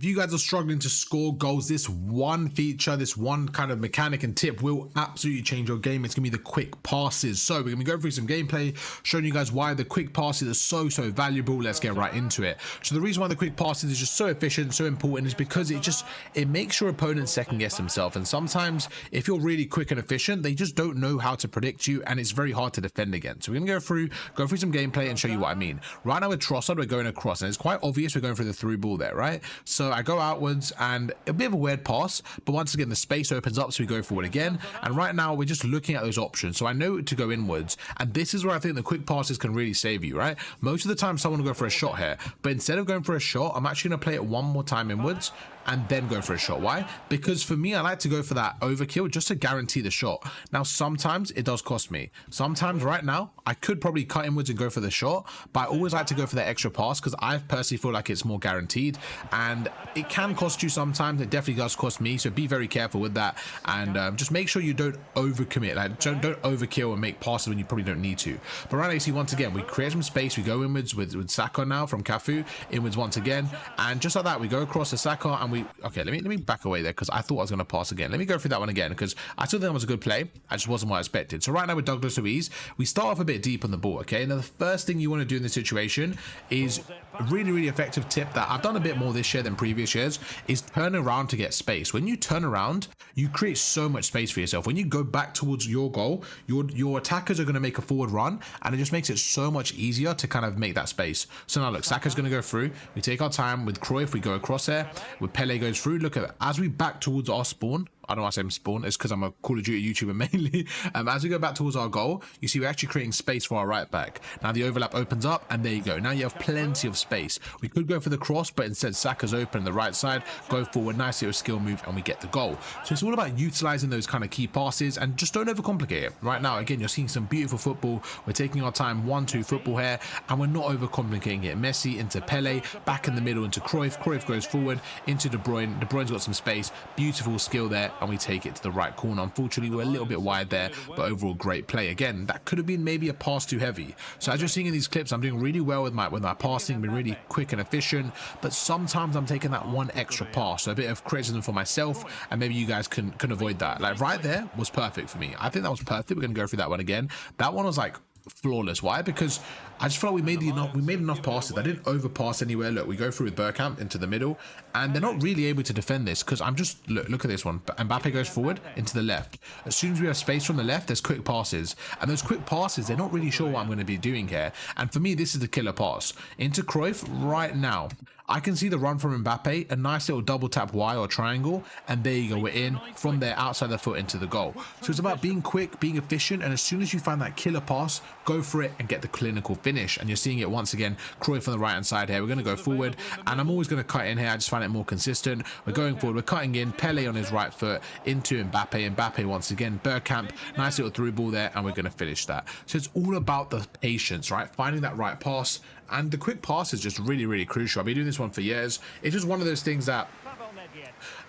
you guys are struggling to score goals, this one feature, this one kind of mechanic and tip will absolutely change your game. It's gonna be the quick passes. So we're gonna go through some gameplay, showing you guys why the quick passes are so valuable. Let's get right into it. So the reason why the quick passes is just so efficient, so important, is because it makes your opponent second guess himself. And sometimes if you're really quick and efficient, they just don't know how to predict you, and it's very hard to defend against. So we're gonna go through some gameplay and show you what I mean. Right now with Trossard, we're going across, and it's quite obvious we're going for the through ball there, right? So I go outwards, and a bit of a weird pass, but once again the space opens up, so we go forward again. And right now we're just looking at those options. So I know to go inwards, and this is where I think the quick passes can really save you, right? Most of the time someone will go for a shot here, but instead of going for a shot, I'm actually going to play it one more time inwards and then go for a shot. Why? Because for me, I like to go for that overkill just to guarantee the shot. Now, sometimes it does cost me. Sometimes right now, I could probably cut inwards and go for the shot, but I always like to go for that extra pass because I personally feel like it's more guaranteed, and it can cost you sometimes. It definitely does cost me, so be very careful with that, and just make sure you don't overcommit. Like, don't overkill and make passes when you probably don't need to. But right now, you see, once again, we create some space. We go inwards with Saka now from Cafu, inwards once again, and just like that, we go across to Saka, and okay, let me back away there because I thought I was going to pass again. Let me go through that one again because I still think that was a good play. I just wasn't what I expected. So right now with Douglas Luiz, we start off a bit deep on the ball, okay? Now the first thing you want to do in this situation is a really effective tip that I've done a bit more this year than previous years, is turn around to get space. When you turn around, you create so much space for yourself. When you go back towards your goal, your attackers are going to make a forward run, and it just makes it so much easier to kind of make that space. So now look, Saka's going to go through. We take our time with Cruyff. We go across there. With Pele goes through. Look at it. As we back towards our spawn, I don't want to say spawn, it's because I'm a Call of Duty YouTuber mainly. As we go back towards our goal, you see we're actually creating space for our right back. Now the overlap opens up, and there you go. Now you have plenty of space. We could go for the cross, but instead Saka's open on the right side, go forward, nice little skill move, and we get the goal. So it's all about utilizing those kind of key passes, and just don't overcomplicate it. Right now, again, you're seeing some beautiful football. We're taking our time, 1-2 football here, and we're not overcomplicating it. Messi into Pele, back in the middle into Cruyff. Cruyff goes forward into De Bruyne. De Bruyne's got some space, beautiful skill there, and we take it to the right corner. Unfortunately, we're a little bit wide there, but overall great play. Again, that could have been maybe a pass too heavy. So as you're seeing in these clips, I'm doing really well with my passing, been really quick and efficient, but sometimes I'm taking that one extra pass. So a bit of criticism for myself, and maybe you guys can avoid that. Like right there was perfect for me. I think that was perfect. We're going to go through that one again. That one was like flawless. Why? Because I just felt like we made enough passes. I didn't overpass anywhere. Look, we go through with Bergkamp into the middle, and they're not really able to defend this because I'm just look at this one. Mbappe goes forward into the left. As soon as we have space from the left, there's quick passes, and those quick passes, they're not really sure what I'm going to be doing here. And for me, this is the killer pass into Cruyff right now. I can see the run from Mbappe, a nice little double tap Y or triangle, and there you go, we're in from there outside the foot into the goal. So it's about being quick, being efficient, and as soon as you find that killer pass, go for it and get the clinical finish. And you're seeing it once again, Cruyff on the right hand side here. We're going to go forward, and I'm always going to cut in here. I just find it more consistent. We're going forward, we're cutting in, Pele on his right foot into Mbappe. Mbappe once again, Bergkamp, nice little through ball there, and we're going to finish that. So it's all about the patience, right? Finding that right pass, and the quick pass is just really crucial. I've been doing this one for years. It's just one of those things that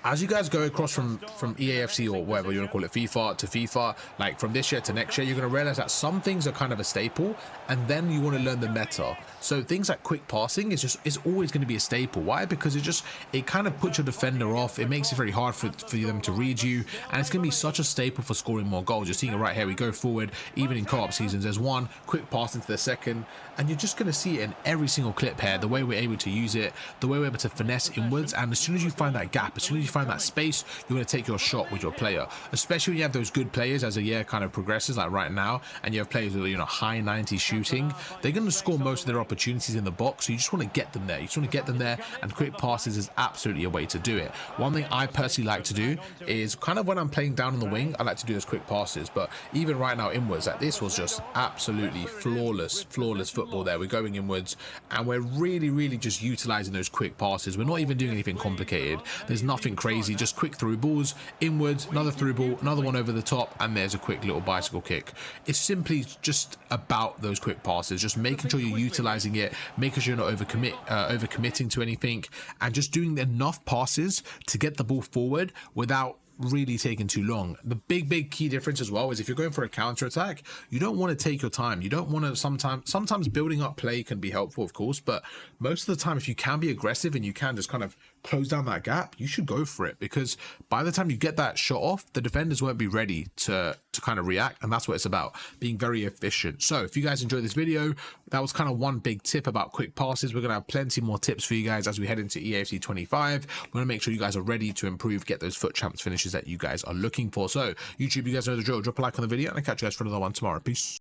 as you guys go across from EAFC or whatever you want to call it, FIFA to FIFA, like from this year to next year, you're going to realize that some things are kind of a staple, and then you want to learn the meta. So things like quick passing is always going to be a staple. Why? Because it kind of puts your defender off. It makes it very hard for them to read you, and it's going to be such a staple for scoring more goals. You're seeing it right here. We go forward, even in co-op seasons, there's one quick pass into the second, and you're just going to see it in every single clip here, the way we're able to use it, the way we're able to finesse inwards. And as soon as you find that gap, as soon as you find that space, you're going to take your shot with your player, especially when you have those good players as the year kind of progresses, like right now, and you have players with, you know, high 90 shooting. They're going to score most of their opportunities in the box, so you just want to get them there. You just want to get them there, and quick passes is absolutely a way to do it. One thing I personally like to do is kind of when I'm playing down on the wing, I like to do those quick passes, but even right now inwards, like this was just absolutely flawless football there. We're going inwards, and we're really just utilizing those quick passes. We're not even doing anything complicated. There's nothing crazy, just quick through balls, inwards, another through ball, another one over the top, and there's a quick little bicycle kick. It's simply just about those quick passes, just making sure you're utilizing it, making sure you're not overcommitting to anything, and just doing enough passes to get the ball forward without really taking too long. The big key difference as well is if you're going for a counter attack, you don't want to take your time. You don't want to sometimes building up play can be helpful, of course, but most of the time if you can be aggressive and you can just kind of close down that gap, you should go for it, because by the time you get that shot off, the defenders won't be ready to kind of react. And that's what it's about, being very efficient. So if you guys enjoyed this video, that was kind of one big tip about quick passes. We're going to have plenty more tips for you guys as we head into EAFC 25. We want to make sure you guys are ready to improve, get those FUT Champs finishes that you guys are looking for. So YouTube, you guys know the drill. Drop a like on the video, and I'll catch you guys for another one tomorrow. Peace.